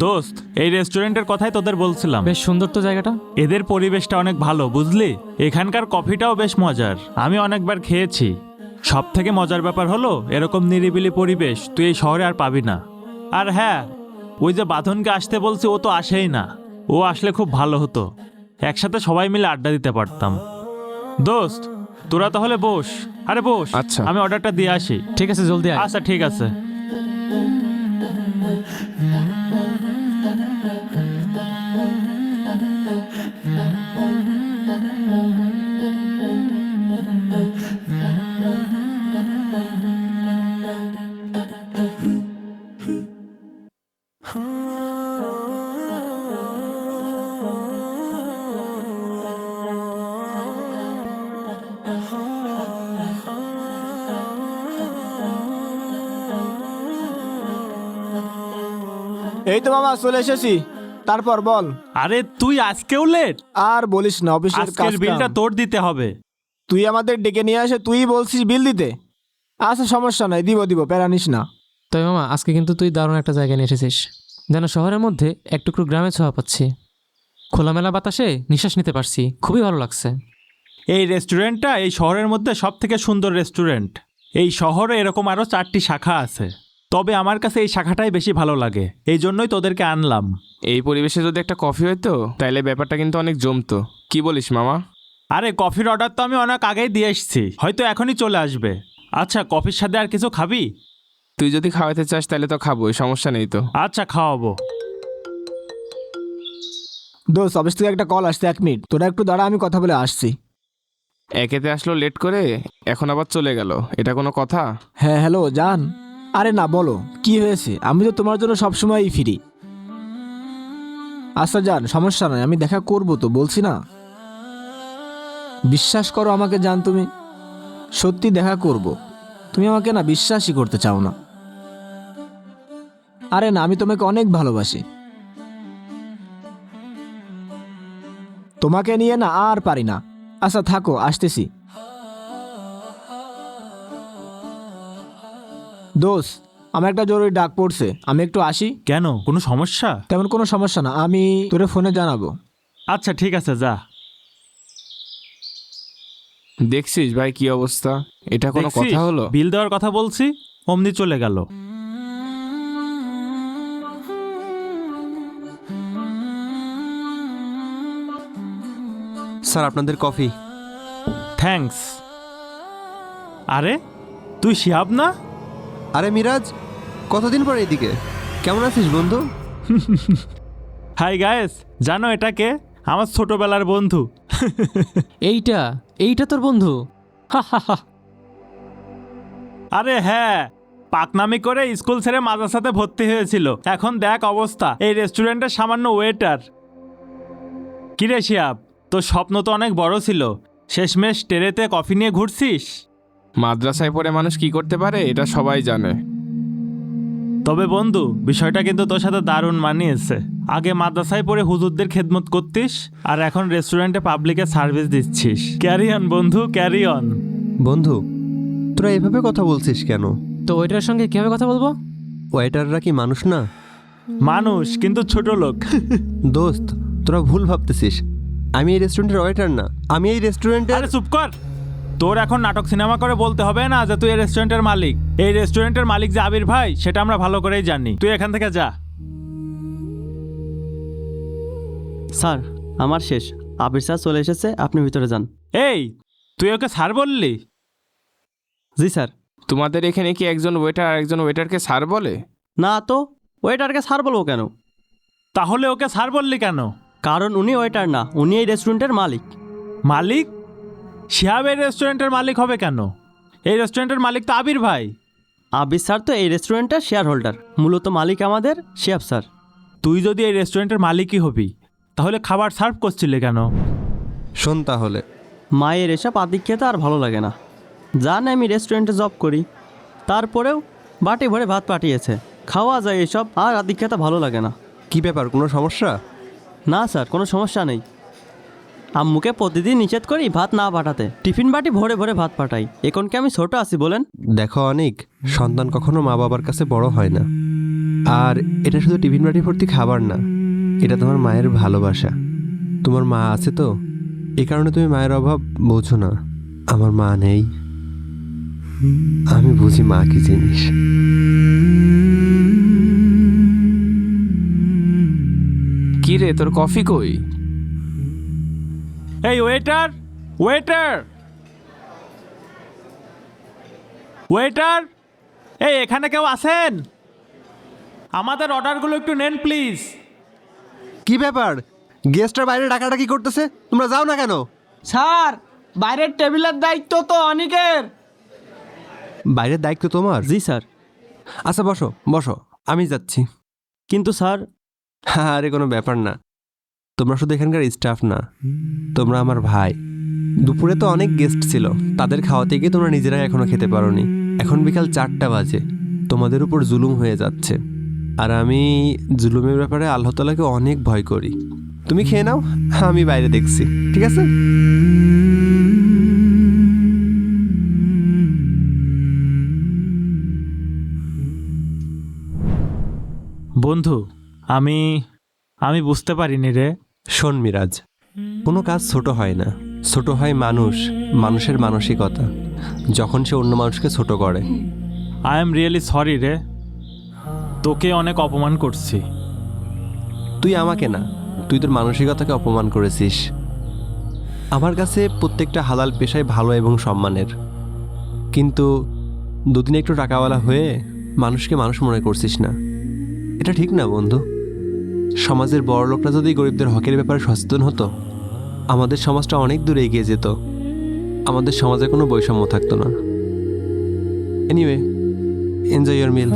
দোস্ত, এই রেস্টুরেন্টের কথাই তোদের বলছিলাম। বেশ সুন্দর তো জায়গাটা। এদের পরিবেশটা অনেক ভালো, বুঝলি? এখানকার কফিটাও বেশ মজার, আমি অনেকবার খেয়েছি। সব থেকে মজার ব্যাপার হলো এরকম নিরিবিলি পরিবেশ তুই এই শহরে আর পাবি না। আর হ্যাঁ, ওই যে বাঁধনকে আসতে বলছি, ও তো আসেই না। ও আসলে খুব ভালো হতো, একসাথে সবাই মিলে আড্ডা দিতে পারতাম। দোস্ত, তোরা তাহলে বস। আরে বস। আচ্ছা। আমি অর্ডারটা দিয়ে আসি। ঠিক আছে, জলদি আয়। আচ্ছা ঠিক আছে। এই তো মামা চলে এসেছি। তারপর বল। আরে তুই আজকেও লেট? আর বলিস না, অফিসের কাজ। আজকের বিলটা তোর দিতে হবে। তুই আমাদের ডেকে নিয়ে আসে তুই বলছিস বিল দিতে। আচ্ছা সমস্যা নাই, দিব প্যারা নিস না। তবে মামা, আজকে কিন্তু তুই দারুণ একটা জায়গায় নিয়ে এসেছিস। যেন শহরের মধ্যে এক টুকরো গ্রামে ছোঁয়া পাচ্ছি। খোলামেলা বাতাসে নিঃশ্বাস নিতে পারছি, খুবই ভালো লাগছে। এই রেস্টুরেন্টটা এই শহরের মধ্যে সব থেকে সুন্দর রেস্টুরেন্ট। এই শহরে এরকম আরও 4টি শাখা আছে, তবে আমার কাছে এই শাখাটাই বেশি ভালো লাগে, এই জন্যই তোদেরকে আনলাম। এই পরিবেশে যদি একটা কফি হইতো তাইলে ব্যাপারটা কিন্তু অনেক জমতো। কি বলিস মামা? আরে কফির অর্ডার তো আমি অনেক আগেই দিয়ে এসেছি, হয়তো এখনই চলে আসবে। আচ্ছা, কফির সাথে আর কিছু খাবি? তুই যদি খাওয়াতে চাস তাহলে তো খাবোই, সমস্যা নেই তো। আচ্ছা, খাওয়াবো। দোস্ত, অফিস থেকে একটা কল আসছে, 1 মিনিট তোরা একটু দাঁড়া, আমি কথা বলে আসছি। একেতে আসলো লেট করে, এখন আবার চলে গেল, এটা কোনো কথা? হ্যাঁ হ্যালো জান। আরে না, বলো কি হয়েছে? আমি তো তোমার জন্য সবসময়ই ফিরি। আচ্ছা জান, সমস্যা নয়, আমি দেখা করবো তো, বলছি না। বিশ্বাস করো আমাকে জান, তুমি সত্যি দেখা করব। তুমি আমাকে না বিশ্বাসই করতে চাও না। আরে না, আমি তোমাকে অনেক ভালোবাসি। তোমাকে নিয়ে না আর পারি না। আচ্ছা থাকো, আসতেছি। দোস্ত, আমার একটা জরুরি ডাক পড়ছে, আমি একটু আসি। কেন, কোনো সমস্যা? তেমন কোনো সমস্যা না, আমি তোরে ফোনে জানাবো। আচ্ছা ঠিক আছে, যা। দেখছিস ভাই কি অবস্থা? এটা কোনো দেখছিস, কথা হলো? বিল দেওয়ার কথা বলছি, অমনি চলে গেল। স্যার, আপনাদের কফি। থ্যাঙ্কস। আরে তুই শিহাব না? আরে মিরাজ, কতদিন পর এইদিকে? কেমন আছিস বন্ধু? হাই গায়েস, জানো এটাকে? আমার ছোটবেলার বন্ধু। এইটা এইটা তোর বন্ধু? হা হা হা। আরে হ্যাঁ, পাকনামি করে স্কুল ছেড়ে মাদ্রাসাতে ভর্তি হয়েছিল, এখন দেখ অবস্থা, এই রেস্টুরেন্টের সামান্য ওয়েটার। কিরে শিহাব, তোর স্বপ্ন তো অনেক বড় ছিল, শেষমেশ টেরেতে কফি নিয়ে ঘুরছিস। মাদ্রাসায় পড়ে মানুষ কি করতে পারে এটা সবাই জানে। তবে বন্ধু, বিষয়টা কিন্তু তোর সাথে দারুণ মানিয়েছে। আগে মাদ্রাসায় পড়ে হুজুরদের খেদমত করতিস, আর এখন রেস্টুরেন্টে পাবলিকে সার্ভিস দিচ্ছিস। ক্যারি অন বন্ধু, ক্যারি অন। বন্ধু, তোরা এভাবে কথা বলছিস কেন? তো ওইটার সঙ্গে কিভাবে কথা বলবো? ওয়েটাররা কি মানুষ না? মানুষ, কিন্তু ছোট লোক। দোস্ত, তোরা ভুল ভাবতেছিস। আমি এই রেস্টুরেন্টের ওয়েটার না, আমি এই রেস্টুরেন্টের। আরে চুপ কর। তোর এখন নাটক সিনেমা করে বলতে হবে না যে তুই এই রেস্টুরেন্টের মালিক। এই রেস্টুরেন্টের মালিক যে আবির ভাই, সেটা আমরা ভালো করেই জানি। তুই এখান থেকে যা। স্যার, আমার শেষ। আবির স্যার চলে এসেছে, আপনি ভিতরে যান। এই, তুই ওকে স্যার বললি? জি স্যার। তোমাদের এখানে কি একজন ওয়েটার আর একজন ওয়েটারকে স্যার বলে? না তো, ওয়েটারকে স্যার বলবো কেন? তাহলে ওকে স্যার বললি কেন? কারণ উনি ওয়েটার না, উনি এই রেস্টুরেন্টের মালিক। মালিক? শিহাব এই রেস্টুরেন্টের মালিক হবে কেন? এই রেস্টুরেন্টের মালিক তো আবির ভাই। আবির স্যার তো এই রেস্টুরেন্টের শেয়ার হোল্ডার, মূলত মালিক আমাদের শিহাব স্যার। তুই যদি এই রেস্টুরেন্টের মালিকই হবি, তাহলে খাবার সার্ভ করছিলি কেন? শোন তাহলে, মায়ের এসব আদিক খেতে আর ভালো লাগে না। জানে আমি রেস্টুরেন্টে জব করি, তারপরেও বাটি ভরে ভাত পাঠিয়েছে। খাওয়া যায় এসব, আর আদিক খেতে ভালো লাগে না। কি ব্যাপার, কোনো সমস্যা? না স্যার, কোনো সমস্যা নেই। আম্মুকে প্রতিদিন নিষেধ করি ভাত না পাঠাতে, টিফিন বাটি ভরে ভরে ভাত পাঠাই। এখন কি আমি ছোট আছি বলেন? দেখো অনেক, সন্তান কখনো মা বাবার কাছে বড় হয় না। আর এটা শুধু টিফিন বাটি ভর্তি খাবার না, এটা তোমার মায়ের ভালোবাসা। তোমার মা আছে তো, এই কারণে তুমি মায়ের অভাব বোঝো না। আমার মা নেই, আমি বুঝি মা কি জিনিস। কি রে, তোর কফি কই? এই ওয়েটার, ওয়েটার, ওয়েটার, এই এখানে কেউ আছেন? আমাদের অর্ডারগুলো একটু নেন প্লিজ। কি ব্যাপার, গেস্টরা বাইরে ডাকাডাকি করতেছে, তোমরা যাও না কেন? স্যার, বাইরের টেবিলের দায়িত্ব তো অনেকের। বাইরের দায়িত্ব তোমার? জি স্যার। আচ্ছা বসো বসো, আমি যাচ্ছি। কিন্তু স্যার, আরে কোনো ব্যাপার না, তোমরা শুধু এখানকার স্টাফ না, তোমরা আমার ভাই। দুপুরে তো অনেক গেস্ট ছিল, তাদের খাওয়াতে গিয়ে তোমরা নিজেরাই এখনো খেতে পারোনি। এখন বিকাল 4টা বাজে, তোমাদের উপর জুলুম হয়ে যাচ্ছে। আর আমি জুলুমের ব্যাপারে আল্লাহ তাআলাকে অনেক ভয় করি। তুমি খেয়ে নাও, আমি বাইরে দেখছি, ঠিক আছে? বন্ধু, আমি বুঝতে পারিনি রে। শোন মিরাজ, কোনো কাজ ছোট হয় না, ছোট হয় মানুষ, মানুষের মানসিকতা, যখন সে অন্য মানুষকে ছোট করে। আই এম রিয়েলি সরি রে, তোকে অনেক অপমান করছি। তুই আমাকে না, তুই তোর মানসিকতাকে অপমান করেছিস। আমার কাছে প্রত্যেকটা হালাল পেশায় ভালো এবং সম্মানের, কিন্তু দুদিন একটু টাকাওয়ালা হয়ে মানুষকে মানুষ মনে করছিস না, এটা ঠিক না বন্ধু। সমাজের বড় লোকরা যদি গরিবদের হকের ব্যাপারে সচেতন হতো, আমাদের সমাজটা অনেক দূরে এগিয়ে যেত, আমাদের সমাজে কোনো বৈষম্য থাকতো না। Anyway, enjoy your mill.